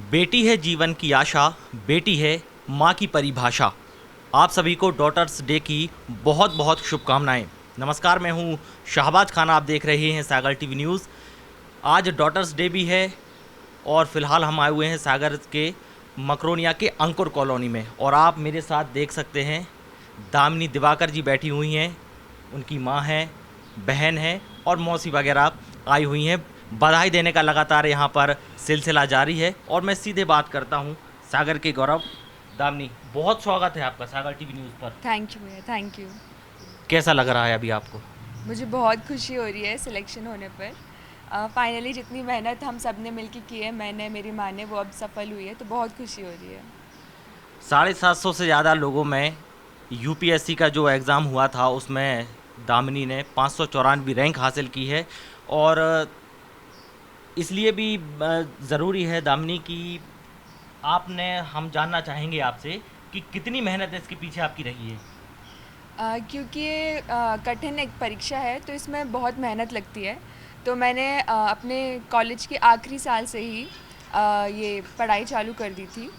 बेटी है जीवन की आशा, बेटी है माँ की परिभाषा। आप सभी को डॉटर्स डे की बहुत बहुत शुभकामनाएं। नमस्कार, मैं हूँ शाहबाज खान, आप देख रहे हैं सागर टीवी न्यूज़। आज डॉटर्स डे भी है और फिलहाल हम आए हुए हैं सागर के मकरोनिया के अंकुर कॉलोनी में, और आप मेरे साथ देख सकते हैं दामिनी दिवाकर जी बैठी हुई हैं। उनकी माँ है, बहन है और मौसी वगैरह आई हुई हैं। बधाई देने का लगातार यहाँ पर सिलसिला जारी है और मैं सीधे बात करता हूँ सागर के गौरव। दामिनी, बहुत स्वागत है आपका सागर टीवी न्यूज़ पर। थैंक यू भैया, थैंक यू। कैसा लग रहा है अभी आपको? मुझे बहुत खुशी हो रही है सिलेक्शन होने पर। फाइनली जितनी मेहनत हम सब ने मिलकर की है, मैंने, मेरी माँ ने, वो अब सफल हुई है, तो बहुत खुशी हो रही है। 750 से ज़्यादा लोगों में यूपीएससी का जो एग्ज़ाम हुआ था उसमें दामिनी ने 594वीं रैंक हासिल की है। और इसलिए भी ज़रूरी है दामिनी कि आपने हम जानना चाहेंगे आपसे कि कितनी मेहनत इसके पीछे आपकी रही है। क्योंकि ये कठिन एक परीक्षा है, तो इसमें बहुत मेहनत लगती है। तो मैंने अपने कॉलेज के आखिरी साल से ही ये पढ़ाई चालू कर दी थी।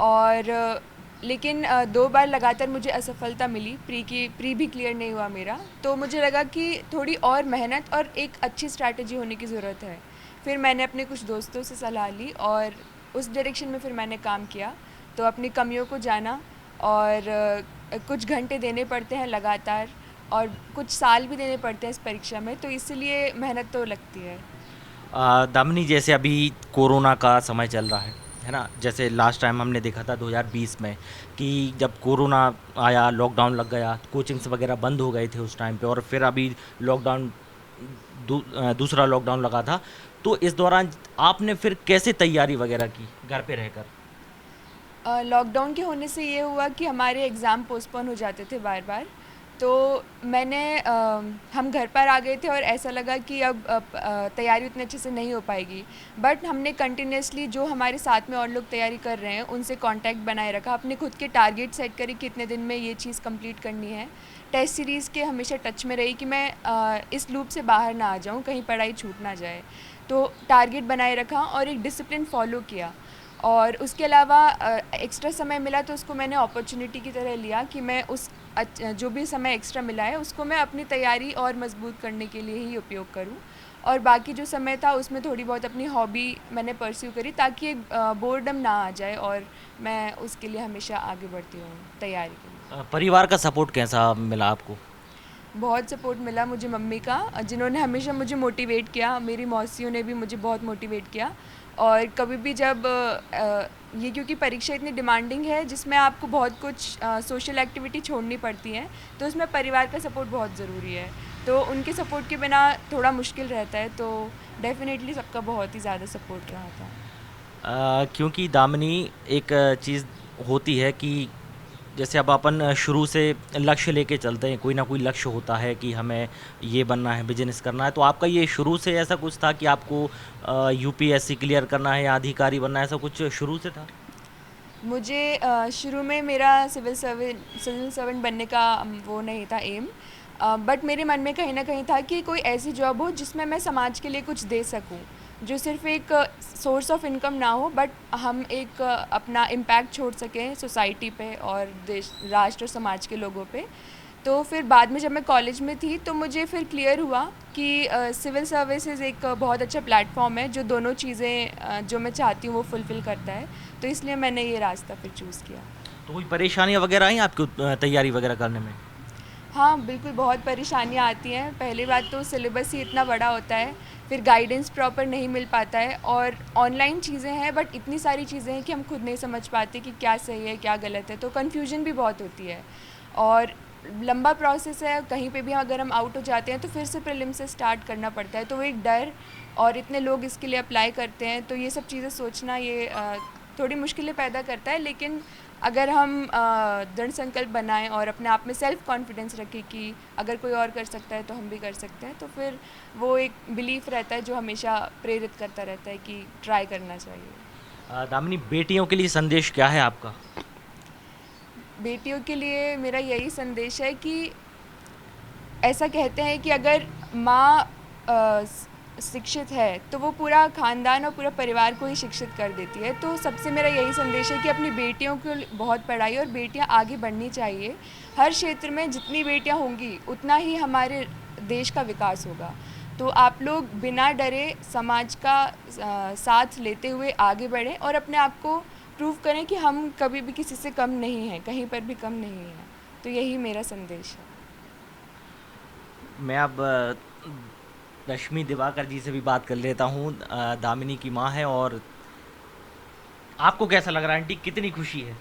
और लेकिन 2 बार लगातार मुझे असफलता मिली, प्री भी क्लियर नहीं हुआ मेरा। तो मुझे लगा कि थोड़ी और मेहनत और एक अच्छी स्ट्रैटेजी होने की ज़रूरत है। फिर मैंने अपने कुछ दोस्तों से सलाह ली और उस डायरेक्शन में फिर मैंने काम किया। तो अपनी कमियों को जाना, और कुछ घंटे देने पड़ते हैं लगातार, और कुछ साल भी देने पड़ते हैं इस परीक्षा में, तो इसलिए मेहनत तो लगती है। दामिनी, जैसे अभी कोरोना का समय चल रहा है ना। जैसे लास्ट टाइम हमने देखा था 2020 में कि जब कोरोना आया, लॉकडाउन लग गया, कोचिंग्स वगैरह बंद हो गए थे उस टाइम पे, और फिर अभी लॉकडाउन दूसरा लॉकडाउन लगा था। तो इस दौरान आपने फिर कैसे तैयारी वगैरह की घर पे रहकर? लॉकडाउन के होने से ये हुआ कि हमारे एग्ज़ाम पोस्टपोन हो जाते थे बार बार। तो हम घर पर आ गए थे और ऐसा लगा कि अब तैयारी उतने अच्छे से नहीं हो पाएगी। बट हमने कंटिन्यूसली जो हमारे साथ में और लोग तैयारी कर रहे हैं उनसे कांटेक्ट बनाए रखा, अपने खुद के टारगेट सेट करे कि इतने दिन में ये चीज़ कंप्लीट करनी है। टेस्ट सीरीज़ के हमेशा टच में रही कि मैं इस लूप से बाहर ना आ जाऊँ, कहीं पढ़ाई छूट ना जाए। तो टारगेट बनाए रखा और एक डिसिप्लिन फॉलो किया। और उसके अलावा एक्स्ट्रा समय मिला तो उसको मैंने अपॉर्चुनिटी की तरह लिया कि मैं जो भी समय एक्स्ट्रा मिला है उसको मैं अपनी तैयारी और मजबूत करने के लिए ही उपयोग करूं। और बाकी जो समय था उसमें थोड़ी बहुत अपनी हॉबी मैंने परस्यू करी, ताकि एक बोर्डम ना आ जाए, और मैं उसके लिए हमेशा आगे बढ़ती हूँ तैयारी के लिए। परिवार का सपोर्ट कैसा मिला आपको? बहुत सपोर्ट मिला मुझे मम्मी का, जिन्होंने हमेशा मुझे मोटिवेट किया। मेरी मौसियों ने भी मुझे बहुत मोटिवेट किया। और कभी भी जब ये, क्योंकि परीक्षा इतनी डिमांडिंग है जिसमें आपको बहुत कुछ सोशल एक्टिविटी छोड़नी पड़ती है, तो उसमें परिवार का सपोर्ट बहुत ज़रूरी है। तो उनके सपोर्ट के बिना थोड़ा मुश्किल रहता है, तो डेफ़िनेटली सबका बहुत ही ज़्यादा सपोर्ट रहा था। क्योंकि दामिनी, एक चीज़ होती है कि जैसे अब अपन शुरू से लक्ष्य लेके चलते हैं, कोई ना कोई लक्ष्य होता है कि हमें ये बनना है, बिजनेस करना है। तो आपका ये शुरू से ऐसा कुछ था कि आपको यूपीएससी क्लियर करना है या अधिकारी बनना है, ऐसा कुछ शुरू से था? मुझे शुरू में मेरा सिविल सर्वेंट बनने का वो नहीं था एम। बट मेरे मन में कहीं ना कहीं था कि कोई ऐसी जॉब हो जिसमें मैं समाज के लिए कुछ दे सकूं, जो सिर्फ एक सोर्स ऑफ इनकम ना हो, बट हम एक अपना इम्पैक्ट छोड़ सकें सोसाइटी पे और देश, राष्ट्र और समाज के लोगों पे। तो फिर बाद में जब मैं कॉलेज में थी तो मुझे फिर क्लियर हुआ कि सिविल सर्विसेज एक बहुत अच्छा प्लेटफॉर्म है जो दोनों चीज़ें जो मैं चाहती हूँ वो फुलफ़िल करता है। तो इसलिए मैंने ये रास्ता फिर चूज़ किया। तो कोई परेशानियाँ वगैरह आई आपको तैयारी वगैरह करने में? हाँ, बिल्कुल बहुत परेशानियाँ आती हैं। पहली बात तो सिलेबस ही इतना बड़ा होता है, फिर गाइडेंस प्रॉपर नहीं मिल पाता है, और ऑनलाइन चीज़ें हैं बट इतनी सारी चीज़ें हैं कि हम खुद नहीं समझ पाते कि क्या सही है, क्या गलत है, तो कन्फ्यूजन भी बहुत होती है। और लंबा प्रोसेस है, कहीं पे भी अगर हम आउट हो जाते हैं तो फिर से प्रीलिम से स्टार्ट करना पड़ता है, तो वो एक डर, और इतने लोग इसके लिए अप्लाई करते हैं, तो ये सब चीज़ें सोचना ये थोड़ी मुश्किलें पैदा करता है। लेकिन अगर हम दृढ़ संकल्प बनाएं और अपने आप में सेल्फ कॉन्फिडेंस रखें कि अगर कोई और कर सकता है तो हम भी कर सकते हैं, तो फिर वो एक बिलीफ रहता है जो हमेशा प्रेरित करता रहता है कि ट्राई करना चाहिए। दामिनी, बेटियों के लिए संदेश क्या है आपका? बेटियों के लिए मेरा यही संदेश है कि ऐसा कहते हैं कि अगर माँ शिक्षित है तो वो पूरा ख़ानदान और पूरा परिवार को ही शिक्षित कर देती है। तो सबसे मेरा यही संदेश है कि अपनी बेटियों को बहुत पढ़ाई और बेटियां आगे बढ़नी चाहिए। हर क्षेत्र में जितनी बेटियां होंगी उतना ही हमारे देश का विकास होगा। तो आप लोग बिना डरे समाज का साथ लेते हुए आगे बढ़ें और अपने आप को प्रूव करें कि हम कभी भी किसी से कम नहीं हैं, कहीं पर भी कम नहीं हैं। तो यही मेरा संदेश है। मैं अब रश्मि दिवाकर जी से भी बात कर लेता हूँ। दामिनी की माँ है, और आपको कैसा लग रहा है आंटी, कितनी खुशी है?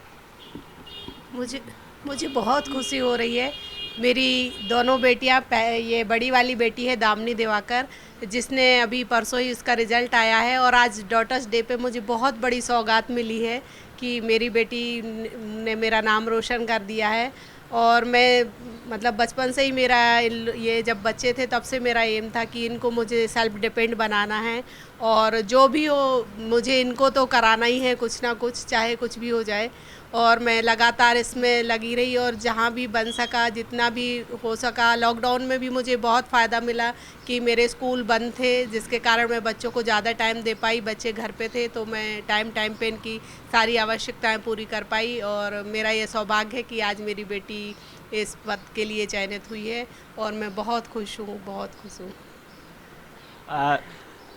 मुझे मुझे बहुत खुशी हो रही है। मेरी दोनों बेटियां, ये बड़ी वाली बेटी है दामिनी दिवाकर, जिसने अभी परसों ही उसका रिज़ल्ट आया है, और आज डॉटर्स डे पे मुझे बहुत बड़ी सौगात मिली है कि मेरी बेटी ने मेरा नाम रोशन कर दिया है। और मैं मतलब बचपन से ही मेरा ये जब बच्चे थे तब से मेरा एम था कि इनको मुझे सेल्फ डिपेंड बनाना है, और जो भी हो मुझे इनको तो कराना ही है कुछ ना कुछ, चाहे कुछ भी हो जाए। और मैं लगातार इसमें लगी रही, और जहाँ भी बन सका, जितना भी हो सका। लॉकडाउन में भी मुझे बहुत फ़ायदा मिला कि मेरे स्कूल बंद थे, जिसके कारण मैं बच्चों को ज़्यादा टाइम दे पाई। बच्चे घर पे थे तो मैं टाइम पे इनकी सारी आवश्यकताएं पूरी कर पाई, और मेरा ये सौभाग्य है कि आज मेरी बेटी इस पद के लिए चयनित हुई है, और मैं बहुत खुश हूँ, बहुत खुश हूँ।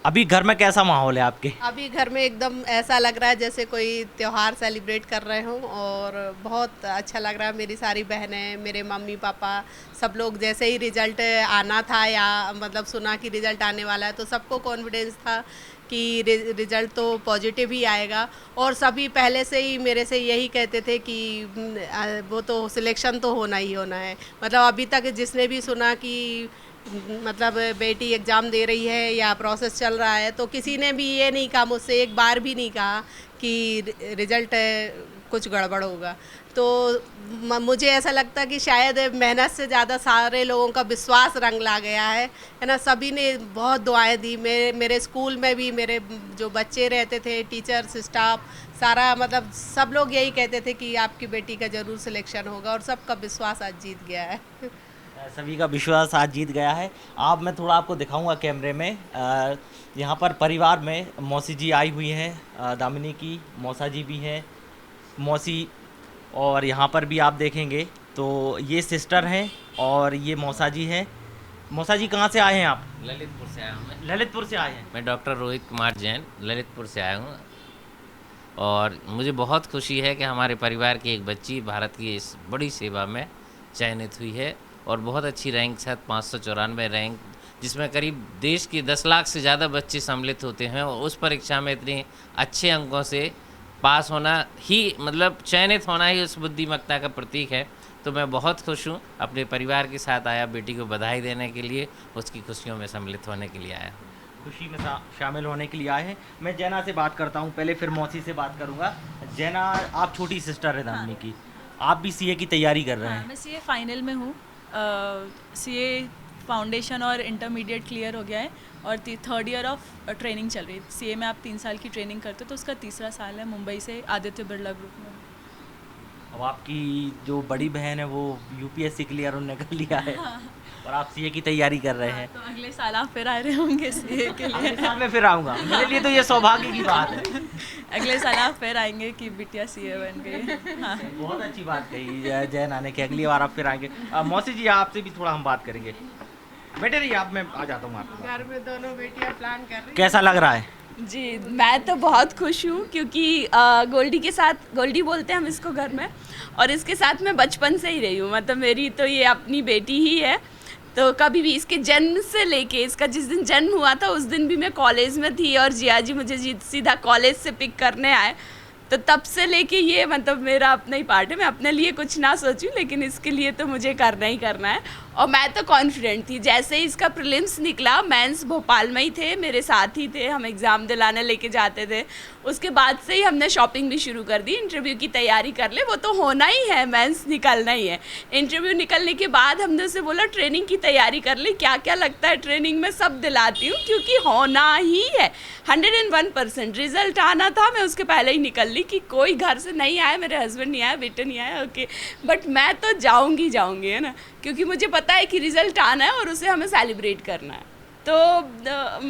अभी घर में कैसा माहौल है आपके? अभी घर में एकदम ऐसा लग रहा है जैसे कोई त्यौहार सेलिब्रेट कर रहे हों, और बहुत अच्छा लग रहा है। मेरी सारी बहनें, मेरे मम्मी पापा, सब लोग जैसे ही रिज़ल्ट आना था, या मतलब सुना कि रिज़ल्ट आने वाला है, तो सबको कॉन्फिडेंस था कि रिज़ल्ट तो पॉजिटिव ही आएगा। और सभी पहले से ही मेरे से यही कहते थे कि वो तो सिलेक्शन तो होना ही होना है। मतलब अभी तक जिसने भी सुना कि मतलब बेटी एग्ज़ाम दे रही है या प्रोसेस चल रहा है, तो किसी ने भी ये नहीं कहा, मुझसे एक बार भी नहीं कहा कि रिज़ल्ट कुछ गड़बड़ होगा। तो मुझे ऐसा लगता कि शायद मेहनत से ज़्यादा सारे लोगों का विश्वास रंग ला गया है ना। सभी ने बहुत दुआएं दी। मेरे स्कूल में भी मेरे जो बच्चे रहते थे, टीचर्स, स्टाफ, सारा मतलब सब लोग यही कहते थे कि आपकी बेटी का ज़रूर सिलेक्शन होगा, और सबका विश्वास आज जीत गया है। सभी का विश्वास आज जीत गया है। आप, मैं थोड़ा आपको दिखाऊंगा कैमरे में। यहाँ पर परिवार में मौसी जी आई हुई हैं, दामिनी की मौसा जी भी हैं, मौसी, और यहाँ पर भी आप देखेंगे तो ये सिस्टर हैं और ये मौसा जी हैं। मौसा जी कहाँ से आए हैं आप? ललितपुर से आया हूँ मैं। ललितपुर से आए हैं। मैं डॉक्टर रोहित कुमार जैन ललितपुर से आया हूँ, और मुझे बहुत खुशी है कि हमारे परिवार की एक बच्ची भारत की इस बड़ी सेवा में चयनित हुई है, और बहुत अच्छी रैंक है, 594 रैंक, जिसमें करीब देश के 10 लाख से ज़्यादा बच्चे सम्मिलित होते हैं, और उस परीक्षा में इतने अच्छे अंकों से पास होना ही, मतलब चयनित होना ही उस बुद्धिमत्ता का प्रतीक है। तो मैं बहुत खुश हूँ, अपने परिवार के साथ आया, बेटी को बधाई देने के लिए, उसकी खुशियों में सम्मिलित होने के लिए आया। खुशी में शामिल होने के लिए आए हैं। मैं जैना से बात करता हूँ पहले, फिर मौसी से बात करूँगा। जैना, आप छोटी सिस्टर है दामिनी की, आप भी सीए की तैयारी कर रहे हैं? मैं सीए फाइनल में हूँ। सीए फाउंडेशन और इंटरमीडिएट क्लियर हो गया है, और 3rd ईयर ऑफ ट्रेनिंग चल रही है। सीए में आप 3 साल की ट्रेनिंग करते हो, तो उसका 3रा साल है मुंबई से आदित्य बिरला ग्रुप में। अब आपकी जो बड़ी बहन है वो यूपीएससी क्लियर उन्होंने कर लिया है, और आप सीए की तैयारी कर रहे हैं। तो अगले साल आप फिर आ रहे होंगे सीए के लिए। अगले साल मैं फिर आऊँगा, मेरे लिए तो ये सौभाग्य की बात है। अगले साल आप फिर आएंगे कि बिटिया सीए बन गई। हाँ, बहुत अच्छी बात कही जैन आने की, अगली बार आप फिर आएंगे। मौसी जी, आपसे भी थोड़ा हम बात करेंगे। बेटे रहिए आप, मैं आ जाता हूँ आपके घर में दोनों बेटियां प्लान कर रही। कैसा लग रहा है? जी, मैं तो बहुत खुश हूँ, क्योंकि गोल्डी के साथ, गोल्डी बोलते हैं हम इसको घर में, और इसके साथ मैं बचपन से ही रही हूँ। मतलब मेरी तो ये अपनी बेटी ही है। तो कभी भी इसके जन्म से लेके, इसका जिस दिन जन्म हुआ था उस दिन भी मैं कॉलेज में थी, और जिया जी मुझे सीधा कॉलेज से पिक करने आए। तो तब से लेके ये मतलब मेरा अपना ही पार्ट है। मैं अपने लिए कुछ ना सोचूं, लेकिन इसके लिए तो मुझे करना ही करना है। और मैं तो कॉन्फिडेंट थी। जैसे ही इसका प्रीलिम्स निकला, मेंस भोपाल में ही थे, मेरे साथ ही थे, हम एग्ज़ाम दिलाने लेके जाते थे। उसके बाद से ही हमने शॉपिंग भी शुरू कर दी। इंटरव्यू की तैयारी कर ले, वो तो होना ही है, मेंस निकलना ही है। इंटरव्यू निकलने के बाद हमने उससे बोला ट्रेनिंग की तैयारी कर ले, क्या क्या लगता है ट्रेनिंग में सब दिलाती हूँ, क्योंकि होना ही है। 101% रिजल्ट आना था, मैं उसके पहले ही निकल ली कि कोई घर से नहीं आया, मेरे हस्बैंड नहीं आया, बेटे नहीं आया, ओके, बट मैं तो जाऊँगी, है ना, क्योंकि मुझे पता है कि रिज़ल्ट आना है और उसे हमें सेलिब्रेट करना है। तो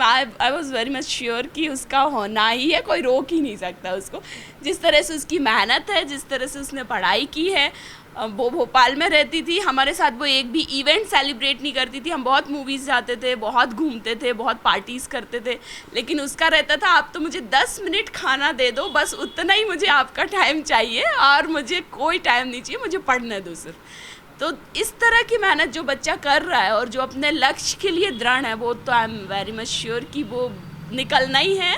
I was very much sure कि उसका होना ही है, कोई रोक ही नहीं सकता उसको। जिस तरह से उसकी मेहनत है, जिस तरह से उसने पढ़ाई की है, वो भोपाल में रहती थी, हमारे साथ वो एक भी इवेंट सेलिब्रेट नहीं करती थी। हम बहुत मूवीज़ जाते थे, बहुत घूमते थे, बहुत पार्टीज़ करते थे, लेकिन उसका रहता था आप तो मुझे 10 मिनट खाना दे दो, बस उतना ही मुझे आपका टाइम चाहिए और मुझे कोई टाइम नहीं चाहिए, मुझे पढ़ने दो सिर्फ। तो इस तरह की मेहनत जो बच्चा कर रहा है और जो अपने लक्ष्य के लिए दृढ़ है, वो तो I am very much sure कि वो निकलना ही है।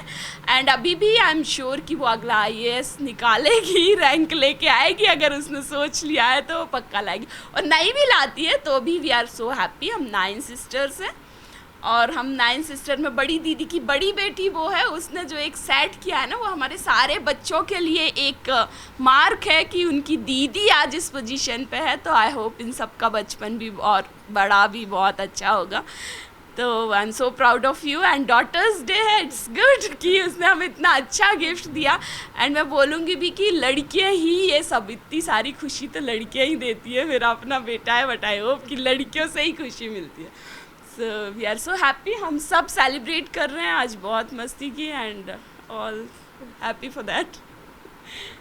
एंड अभी भी आई एम श्योर कि वो अगला IAS निकालेगी, रैंक लेके आएगी। अगर उसने सोच लिया है तो वो पक्का लाएगी, और नहीं भी लाती है तो भी वी आर सो हैप्पी। हम 9 सिस्टर्स हैं और हम 9 सिस्टर में बड़ी दीदी की बड़ी बेटी वो है, उसने जो एक सेट किया है ना, वो हमारे सारे बच्चों के लिए एक मार्क है कि उनकी दीदी आज इस पोजीशन पे है। तो आई होप इन सब का बचपन भी और बड़ा भी बहुत अच्छा होगा। तो I am so proud of you. And daughters day है, इट्स गुड कि उसने हमें इतना अच्छा गिफ्ट दिया। एंड मैं बोलूँगी भी कि लड़कियाँ ही ये सब, इतनी सारी खुशी तो लड़कियाँ ही देती है। मेरा अपना बेटा है, बट आई होप कि लड़कियों से ही खुशी मिलती है। So we are so happy. हम सब सेलिब्रेट कर रहे हैं आज, बहुत मस्ती की, and all happy for that.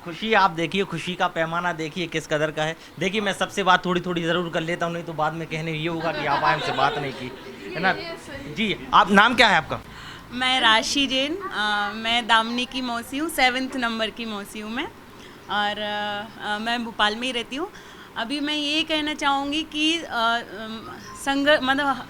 खुशी आप देखिए, खुशी का पैमाना देखिए किस कदर का है। देखिए मैं सबसे बात थोड़ी थोड़ी ज़रूर कर लेता हूँ, नहीं तो बाद में कहने ये होगा कि आप हमसे बात नहीं की, है ना जी। आप नाम क्या है आपका? मैं राशि जैन, मैं दामनी की मौसी हूँ, 7th नंबर की मौसी हूँ मैं, और मैं भोपाल में ही रहती हूँ। अभी मैं ये कहना चाहूँगी कि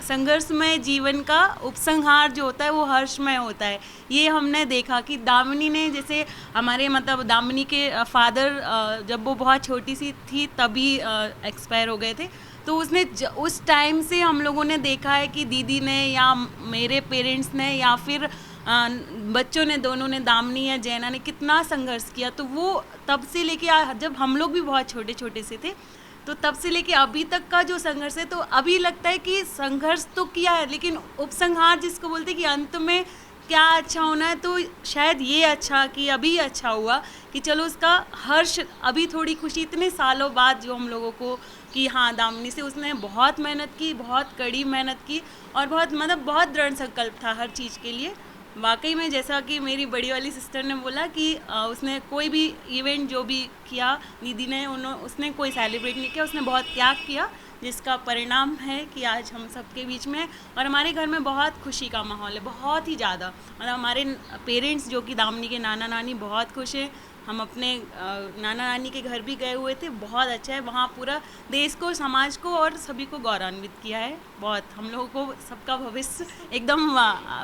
संघर्षमय जीवन का उपसंहार जो होता है वो हर्षमय होता है। ये हमने देखा कि दामिनी ने, जैसे हमारे दामिनी के फादर जब वो बहुत छोटी सी थी तभी एक्सपायर हो गए थे, तो उसने उस टाइम से हम लोगों ने देखा है कि दीदी ने या मेरे पेरेंट्स ने या फिर बच्चों ने, दोनों ने, दामिनी या जैना ने कितना संघर्ष किया। तो वो तब से लेके जब हम लोग भी बहुत छोटे छोटे से थे, तो तब से लेके अभी तक का जो संघर्ष है, तो अभी लगता है कि संघर्ष तो किया है, लेकिन उपसंहार जिसको बोलते हैं कि अंत में क्या अच्छा होना है, तो शायद ये अच्छा कि अभी अच्छा हुआ कि चलो उसका हर्ष, अभी थोड़ी खुशी इतने सालों बाद जो हम लोगों को कि हाँ दामिनी से उसने बहुत मेहनत की, बहुत कड़ी मेहनत की, और बहुत दृढ़ संकल्प था हर चीज़ के लिए। वाकई में जैसा कि मेरी बड़ी वाली सिस्टर ने बोला कि उसने कोई भी इवेंट जो भी किया दीदी ने, उसने कोई सेलिब्रेट नहीं किया, उसने बहुत त्याग किया, जिसका परिणाम है कि आज हम सबके बीच में, और हमारे घर में बहुत खुशी का माहौल है, बहुत ही ज़्यादा। हमारे पेरेंट्स जो कि दामिनी के नाना नानी बहुत खुश हैं। हम अपने नाना नानी के घर भी गए हुए थे, बहुत अच्छा है वहाँ, पूरा देश को, समाज को और सभी को गौरवान्वित किया है। बहुत हम लोगों को सबका भविष्य एकदम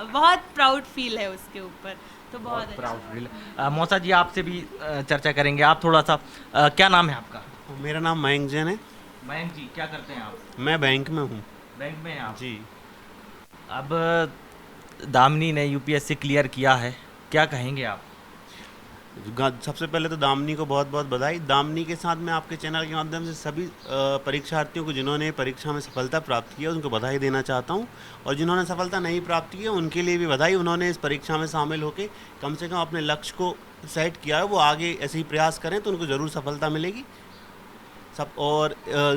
बहुत प्राउड फील है उसके ऊपर, तो बहुत प्राउड फील। मौसा जी आपसे भी चर्चा करेंगे। आप थोड़ा सा क्या नाम है आपका? मेरा नाम मयंक जैन है। मयंक जी क्या करते हैं आप? मैं बैंक में हूँ। बैंक में हैं आप जी। अब दामिनी ने UPSC क्लियर किया है, क्या कहेंगे आप? सबसे पहले तो दामिनी को बहुत बहुत बधाई। दामिनी के साथ मैं आपके चैनल के माध्यम से सभी परीक्षार्थियों को जिन्होंने परीक्षा में सफलता प्राप्त की है उनको बधाई देना चाहता हूं, और जिन्होंने सफलता नहीं प्राप्त की है उनके लिए भी बधाई। उन्होंने इस परीक्षा में शामिल होकर कम से कम अपने लक्ष्य को सेट किया है, वो आगे ऐसे ही प्रयास करें तो उनको ज़रूर सफलता मिलेगी सब। और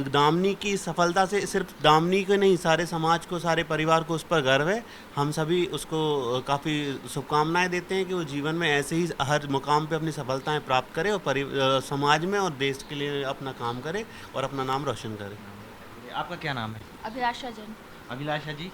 दामिनी की सफलता से सिर्फ दामिनी को नहीं, सारे समाज को, सारे परिवार को उस पर गर्व है। हम सभी उसको काफ़ी शुभकामनाएं देते हैं कि वो जीवन में ऐसे ही हर मुकाम पे अपनी सफलताएं प्राप्त करे और समाज में और देश के लिए अपना काम करे और अपना नाम रोशन करे। आपका क्या नाम है? अभिलाषा जैन। अभिलाषा जी,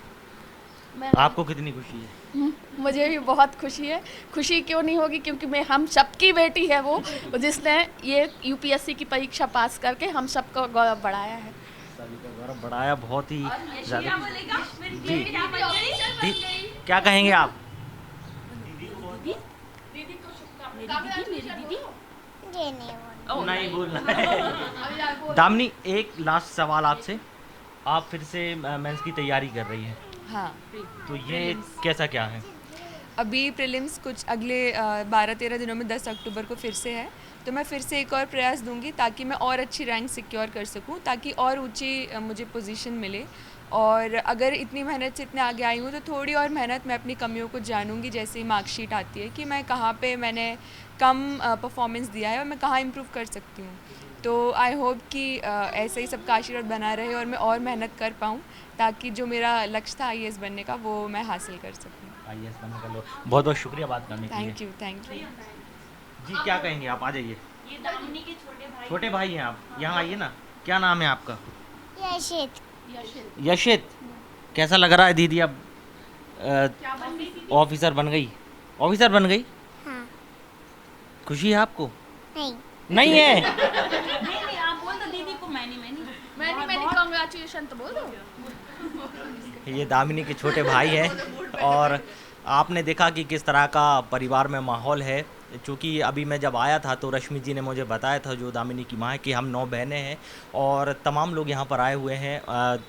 मैं आपको कितनी खुशी है? मुझे भी बहुत खुशी है। खुशी क्यों नहीं होगी, क्योंकि मैं हम सबकी बेटी है वो, जिसने ये UPSC की परीक्षा पास करके हम सबको गौरव बढ़ाया है। सभी का गौरव बढ़ाया, बहुत ही ज़्यादा। जी जी, क्या कहेंगे आप? नहीं बोलना है। दामिनी एक लास्ट सवाल आपसे, आप फिर से मेंस की तैयारी कर रही हैं, हाँ, तो ये कैसा क्या है? अभी प्रीलिम्स कुछ अगले 12-13 दिनों में 10 अक्टूबर को फिर से है, तो मैं फिर से एक और प्रयास दूंगी ताकि मैं और अच्छी रैंक सिक्योर कर सकूं, ताकि और ऊंची मुझे पोजीशन मिले। और अगर इतनी मेहनत से इतने आगे आई हूँ तो थोड़ी और मेहनत मैं अपनी कमियों को जानूंगी, जैसे मार्कशीट आती है कि मैं कहाँ पे मैंने कम परफॉर्मेंस दिया है और मैं कहाँ इम्प्रूव कर सकती हूँ। तो आई होप कि ऐसे ही सबका आशीर्वाद बना रहे और मैं और मेहनत कर पाऊँ ताकि जो मेरा लक्ष्य था IAS बनने का वो मैं हासिल कर सकूँ। IAS बनने का लो बहुत बहुत शुक्रिया बात करने के लिए। Thank you. जी क्या कहेंगे आप, आ जाइए। ये दामिनी के छोटे भाई हैं आप, यहाँ आइए ना। क्या नाम है आपका? यशित। यशित। कैसा लग रहा है दीदी अब ऑफिसर बन गई? ऑफिसर बन गई, हाँ। खुशी है आपको? नहीं। नहीं है? नहीं आप बोल दो दीदी को मैंने कांग्रेचुलेशन तो बोल दो। ये दामिनी के छोटे भाई हैं और आपने देखा कि किस तरह का परिवार में माहौल है। चूँकि अभी मैं जब आया था तो रश्मि जी ने मुझे बताया था, जो दामिनी की माँ है, कि हम 9 बहनें हैं और तमाम लोग यहाँ पर आए हुए हैं।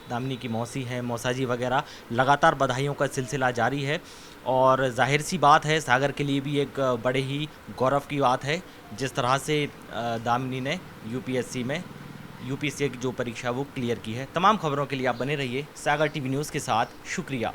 दामिनी की मौसी हैं, मौसा जी वगैरह। लगातार बधाइयों का सिलसिला जारी है और जाहिर सी बात है सागर के लिए भी एक बड़े ही गौरव की बात है जिस तरह से दामिनी ने UPSC में UPSC की जो परीक्षा वो क्लियर की है। तमाम खबरों के लिए आप बने रहिए सागर TV न्यूज़ के साथ। शुक्रिया।